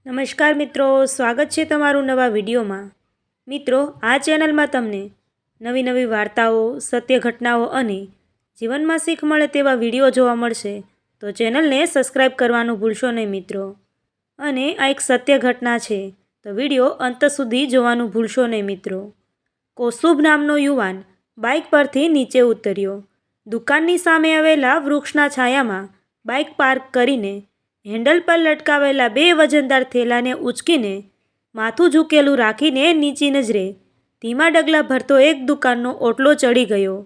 નમસ્કાર મિત્રો, સ્વાગત છે તમારું નવા વિડીયોમાં। મિત્રો, આ ચેનલમાં તમને નવી નવી વાર્તાઓ, સત્ય ઘટનાઓ અને જીવનમાં શીખ મળે તેવા વિડીયો જોવા મળશે, તો ચેનલને સબસ્ક્રાઈબ કરવાનું ભૂલશો નહીં મિત્રો। અને આ એક સત્ય ઘટના છે, તો વિડીયો અંત સુધી જોવાનું ભૂલશો નહીં મિત્રો। કૌસ્તુભ નામનો યુવાન બાઇક પરથી નીચે ઉતર્યો। દુકાનની સામે આવેલા વૃક્ષના છાયામાં બાઇક પાર્ક કરીને હેન્ડલ પર લટકાવેલા બે વજનદાર થેલાને ઉંચકીને માથું ઝૂકેલું રાખીને નીચી નજરે ધીમા ડગલા ભરતો એક દુકાનનો ઓટલો ચડી ગયો।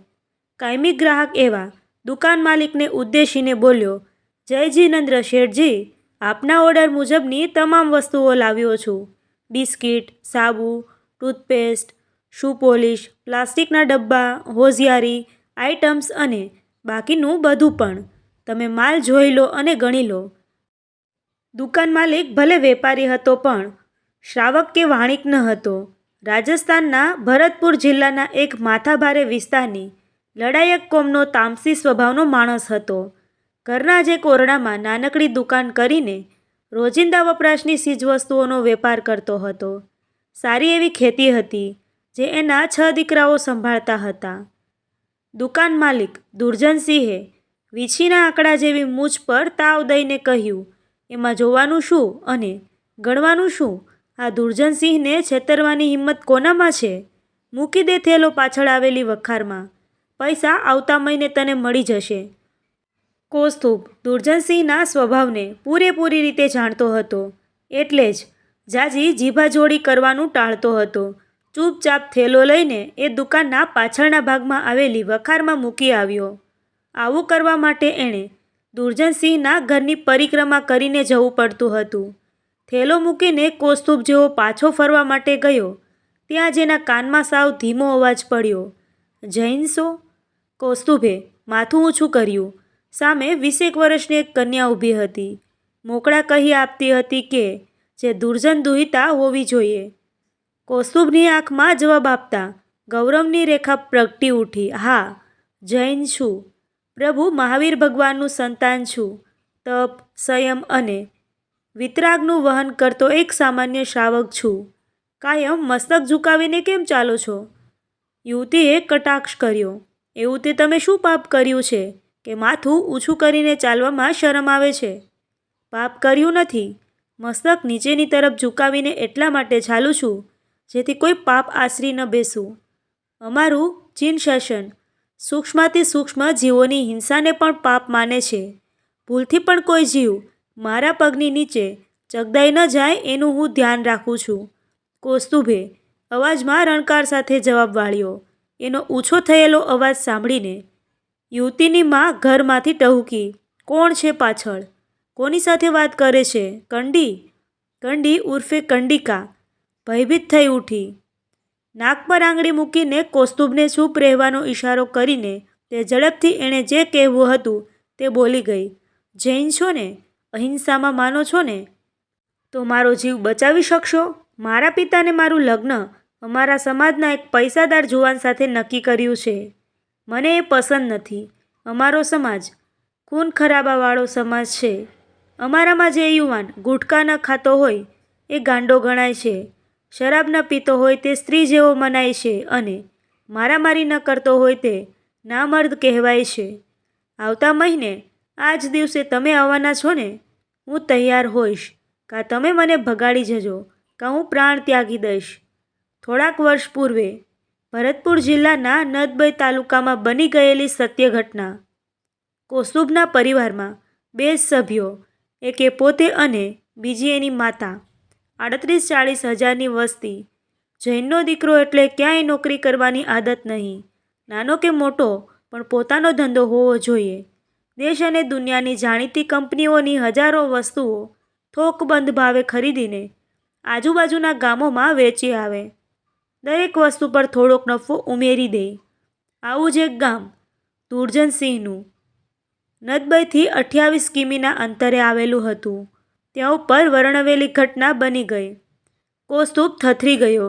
કાયમી ગ્રાહક એવા દુકાન માલિકને ઉદ્દેશીને બોલ્યો, જય જીનેન્દ્ર શેઠજી, આપના ઓર્ડર મુજબની તમામ વસ્તુઓ લાવ્યો છું। બિસ્કિટ, સાબુ, ટૂથપેસ્ટ, શૂ પોલિશ, પ્લાસ્ટિકના ડબ્બા, હોશિયારી આઇટમ્સ અને બાકીનું બધું પણ તમે માલ જોઈ લો અને ગણી લો। દુકાન માલિક ભલે વેપારી હતો પણ શ્રાવક કે વાણિક ન હતો। રાજસ્થાનના ભરતપુર જિલ્લાના એક માથાભારે વિસ્તારની લડાયક કોમનો તામસી સ્વભાવનો માણસ હતો। ઘરના જ એક ઓરડામાં નાનકડી દુકાન કરીને રોજિંદા વપરાશની ચીજવસ્તુઓનો વેપાર કરતો હતો। સારી એવી ખેતી હતી જે એના 6 દીકરાઓ સંભાળતા હતા। દુકાન માલિક દુર્જનસિંહે વીછીના આંકડા જેવી મૂછ પર તાવ દઈને કહ્યું, એમાં જોવાનું શું અને ગણવાનું શું? આ દુર્જનસિંહને છેતરવાની હિંમત કોનામાં છે? મૂકી દે થેલો પાછળ આવેલી વખારમાં, પૈસા આવતા મહિને તને મળી જશે। કૌસ્તુભ દુર્જનસિંહના સ્વભાવને પૂરેપૂરી રીતે જાણતો હતો, એટલે જ જાજી જીભાજોડી કરવાનું ટાળતો હતો। ચૂપચાપ થેલો લઈને એ દુકાનના પાછળના ભાગમાં આવેલી વખારમાં મૂકી આવ્યો। આવું કરવા માટે એણે દુર્જનસિંહના ઘરની પરિક્રમા કરીને જવું પડતું હતું। થેલો મૂકીને કૌસ્તુભ જેવો પાછો ફરવા માટે ગયો ત્યાં જેના કાનમાં સાવ ધીમો અવાજ પડ્યો, જૈન છો? કૌસ્તુભે માથું ઊંચું કર્યું। સામે 20 વર્ષની એક કન્યા ઊભી હતી, મોકળા કહી આપતી હતી કે જે દુર્જન દુહિતા હોવી જોઈએ। કૌસ્તુભની આંખમાં જવાબ આપતા ગૌરવની રેખા પ્રગટી ઉઠી, હા, જૈન છું, પ્રભુ મહાવીર ભગવાનનું સંતાન છું, તપ, સંયમ અને વિતરાગનું વહન કરતો એક સામાન્ય શ્રાવક છું। કાયમ મસ્તક ઝુકાવીને કેમ ચાલો છો? યુવતીએ કટાક્ષ કર્યો, એવું તે તમે શું પાપ કર્યું છે કે માથું ઊંચું કરીને ચાલવામાં શરમ આવે છે? પાપ કર્યું નથી, મસ્તક નીચેની તરફ ઝુકાવીને એટલા માટે ચાલું છું જેથી કોઈ પાપ આશરી ન બેસું। અમારું ચીન શાસન સૂક્ષ્માતિ સૂક્ષ્મ જીવોની હિંસાને પણ પાપ માને છે। ભૂલથી પણ કોઈ જીવ મારા પગની નીચે ચગદાઈ ન જાય એનું હું ધ્યાન રાખું છું। કૌસ્તુભે અવાજમાં રણકાર સાથે જવાબ વાળ્યો। એનો ઊંચો થયેલો અવાજ સાંભળીને યુવતીની માં ઘરમાંથી ટહુકી, કોણ છે પાછળ? કોની સાથે વાત કરે છે? કંડી? કંડી ઉર્ફે કંડિકા ભયભીત થઈ ઉઠી। નાક પર આંગળી મૂકીને કૌસ્તુભને ચૂપ રહેવાનો ઈશારો કરીને તે ઝડપથી એણે જે કહેવું હતું તે બોલી ગઈ, જૈન છો ને? અહિંસામાં માનો છો ને? તો મારો જીવ બચાવી શકશો? મારા પિતાને મારું લગ્ન અમારા સમાજના એક પૈસાદાર જુવાન સાથે નક્કી કર્યું છે। મને એ પસંદ નથી। અમારો સમાજ ખૂન ખરાબાવાળો સમાજ છે। અમારામાં જે યુવાન ગુટખા ન ખાતો હોય એ ગાંડો ગણાય છે, શરાબ ન પીતો હોય તે સ્ત્રી જેવો મનાય છે અને મારામારી ન કરતો હોય તે નામર્દ કહેવાય છે। આવતા મહિને આ જ દિવસે તમે આવવાના છો ને? હું તૈયાર હોઈશ, કાં તમે મને ભગાડી જજો, કાં હું પ્રાણ ત્યાગી દઈશ। થોડાક વર્ષ પૂર્વે ભરતપુર જિલ્લાના નદબઈ તાલુકામાં બની ગયેલી સત્ય ઘટના। કૌસ્તુભના પરિવારમાં 2 જ સભ્યો, એક એ પોતે અને બીજી એની માતા। 38-40 હજારની વસ્તી। જૈનનો દીકરો એટલે ક્યાંય નોકરી કરવાની આદત નહીં, નાનો કે મોટો પણ પોતાનો ધંધો હોવો જોઈએ। દેશ અને દુનિયાની જાણીતી કંપનીઓની હજારો વસ્તુઓ થોકબંધ ભાવે ખરીદીને આજુબાજુના ગામોમાં વેચી આવે, દરેક વસ્તુ પર થોડોક નફો ઉમેરી દે। આવું જ એક ગામ દુર્જનસિંહનું નદબઈથી 28 કિમીના અંતરે આવેલું હતું। ત્યાં ઉપર વર્ણવેલી ઘટના બની ગઈ। કૌસ્તુભ થથરી ગયો।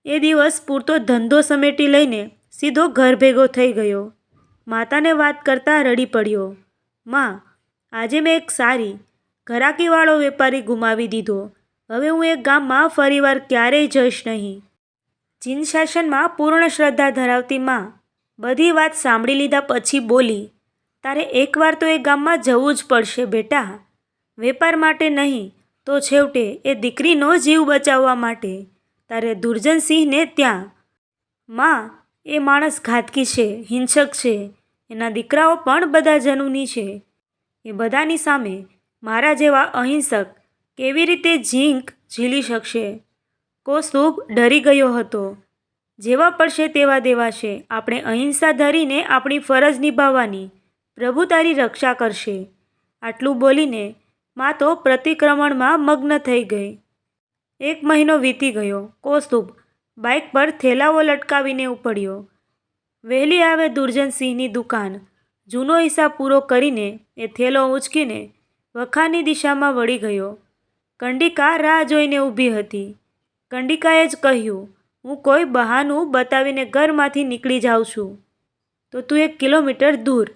એ દિવસ પૂરતો ધંધો સમેટી લઈને સીધો ઘર ભેગો થઈ ગયો। માતાને વાત કરતાં રડી પડ્યો, માં, આજે મેં એક સારી ઘરાકીવાળો વેપારી ગુમાવી દીધો। હવે હું એ ગામમાં ફરીવાર ક્યારેય જઈશ નહીં. જીન શાસનમાં પૂર્ણ શ્રદ્ધા ધરાવતી માં બધી વાત સાંભળી લીધા પછી બોલી, તારે એકવાર તો એ ગામમાં જવું જ પડશે બેટા. વેપાર માટે નહીં તો છેવટે એ દીકરીનો જીવ બચાવવા માટે તારે દુર્જનસિંહને ત્યાં. માં, એ માણસ ઘાતકી છે, હિંસક છે. એના દીકરાઓ પણ બધા જનુની છે. એ બધાની સામે મારા જેવા અહિંસક કેવી રીતે ઝીંક ઝીલી શકશે? કૌસ્તુભ ડરી ગયો હતો. જેવા પડશે તેવા દેવાશે. આપણે અહિંસા ધરીને આપણી ફરજ નિભાવવાની. પ્રભુ તારી રક્ષા કરશે. આટલું બોલીને માં તો પ્રતિક્રમણમાં મગ્ન થઈ ગઈ. 1 મહિનો વીતી ગયો. કૌસ્તુભ બાઇક પર થેલાઓ લટકાવીને ઉપડ્યો. વહેલી આવે દુર્જનસિંહની દુકાન. જૂનો હિસાબ પૂરો કરીને એ થેલો ઊંચકીને વખાની દિશામાં વળી ગયો. કંડિકા રાહ જોઈને ઊભી હતી. કંડિકાએ જ કહ્યું, હું કોઈ બહાનું બતાવીને ઘરમાંથી નીકળી જાઉં છું તો તું 1 કિલોમીટર દૂર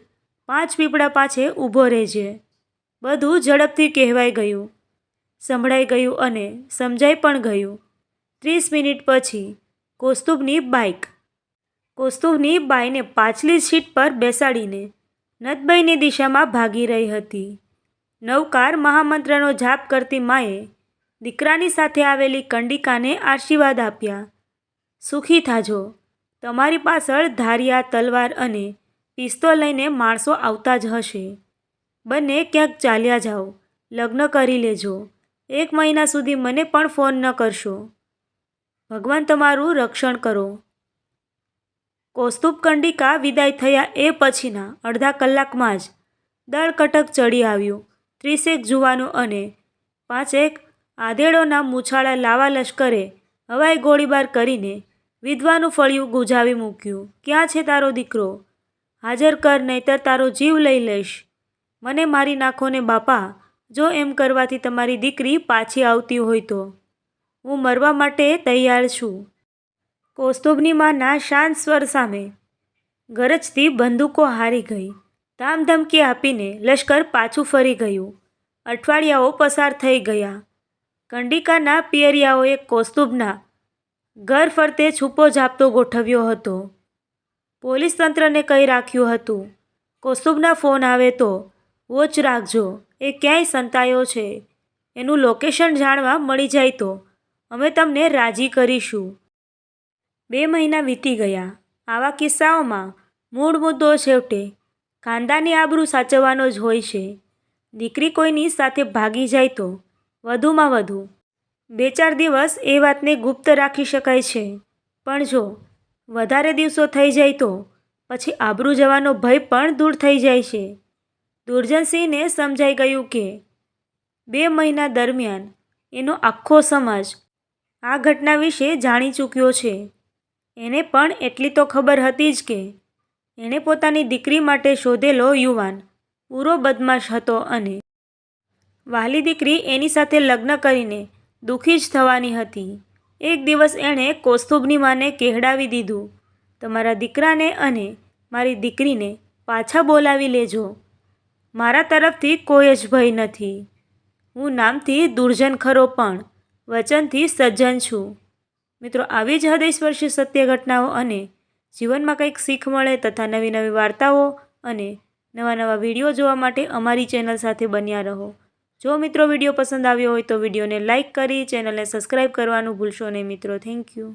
5 પીપળા પાછે ઊભો રહેજે. બધું ઝડપથી કહેવાઈ ગયું, સંભળાઈ ગયું અને સમજાઈ પણ ગયું. 30 મિનિટ પછી કૌસ્તુભની બાઇક કૌસ્તુભની બાઈને પાછલી સીટ પર બેસાડીને નદબઈની દિશામાં ભાગી રહી હતી. નવકાર મહામંત્રનો જાપ કરતી માએ દીકરાની સાથે આવેલી કંડિકાને આશીર્વાદ આપ્યા. સુખી થાજો. તમારી પાછળ ધારિયા, તલવાર અને પિસ્તોલ લઈને માણસો આવતા જ હશે. બંને ક્યાંક ચાલ્યા જાઓ. લગ્ન કરી લેજો. 1 મહિના સુધી મને પણ ફોન ન કરશો. ભગવાન તમારું રક્ષણ કરો. કૌસ્તુભ કંડિકા વિદાય થયા એ પછીના અડધા કલાકમાં જ દળકટક ચડી આવ્યું. 30 જુવાનો અને 5 આધેડોના મૂછાળા લાવા લશ્કરે હવાઈ ગોળીબાર કરીને વિધવાનું ફળિયું ગુજાવી મૂક્યું. ક્યાં છે તારો દીકરો? હાજર કર, નહીતર તારો જીવ લઈ લઈશ. મને મારી નાખો ને બાપા. જો એમ કરવાથી તમારી દીકરી પાછી આવતી હોય તો હું મરવા માટે તૈયાર છું. કૌસ્તુભની માના શાંત સ્વર સામે ગરજતી બંદૂકો હારી ગઈ. ધામધમકી આપીને લશ્કર પાછું ફરી ગયું. અઠવાડિયાઓ પસાર થઈ ગયા. કંડિકાના પિયરિયાઓએ કૌસ્તુભના ઘર ફરતે છૂપો જાપ્તો ગોઠવ્યો હતો. પોલીસ તંત્રને કહી રાખ્યું હતું, કૌસ્તુભના ફોન આવે તો વોચ રાખજો. એ ક્યાંય સંતાયો છે. એનું લોકેશન જાણવા મળી જાય તો અમે તમને રાજી કરીશું. 2 મહિના વીતી ગયા. આવા કિસ્સાઓમાં મૂળ મુદ્દો છેવટે ખાનદાની આબરૂ સાચવવાનો જ હોય છે. દીકરી કોઈની સાથે ભાગી જાય તો વધુમાં વધુ 2-4 દિવસ એ વાતને ગુપ્ત રાખી શકાય છે. પણ જો વધારે દિવસો થઈ જાય તો પછી આબરૂ જવાનો ભય પણ દૂર થઈ જાય છે. દુર્જનસિંહને સમજાઈ ગયું કે 2 મહિના દરમિયાન એનો આખો સમાજ આ ઘટના વિશે જાણી ચૂક્યો છે. એને પણ એટલી તો ખબર હતી જ કે એણે પોતાની દીકરી માટે શોધેલો યુવાન પૂરો બદમાશ હતો અને વહાલી દીકરી એની સાથે લગ્ન કરીને દુઃખી જ થવાની હતી. એક દિવસ એણે કૌસ્તુભની માને કહેડાવી દીધું, તમારા દીકરાને અને મારી દીકરીને પાછા બોલાવી લેજો. મારા તરફથી કોઈ જ ભય નથી. હું નામથી દુર્જન ખરો પણ વચનથી સજ્જન છું. મિત્રો, આવી જ હૃદયસ્પર્શી સત્ય ઘટનાઓ અને જીવનમાં કંઈક શીખ મળે તથા નવી નવી વાર્તાઓ અને નવા નવા વિડીયો જોવા માટે અમારી ચેનલ સાથે બન્યા રહો. જો મિત્રો વિડીયો પસંદ આવ્યો હોય તો વિડીયોને લાઇક કરી ચેનલને સબસ્ક્રાઈબ કરવાનું ભૂલશો નહીં મિત્રો. Thank you.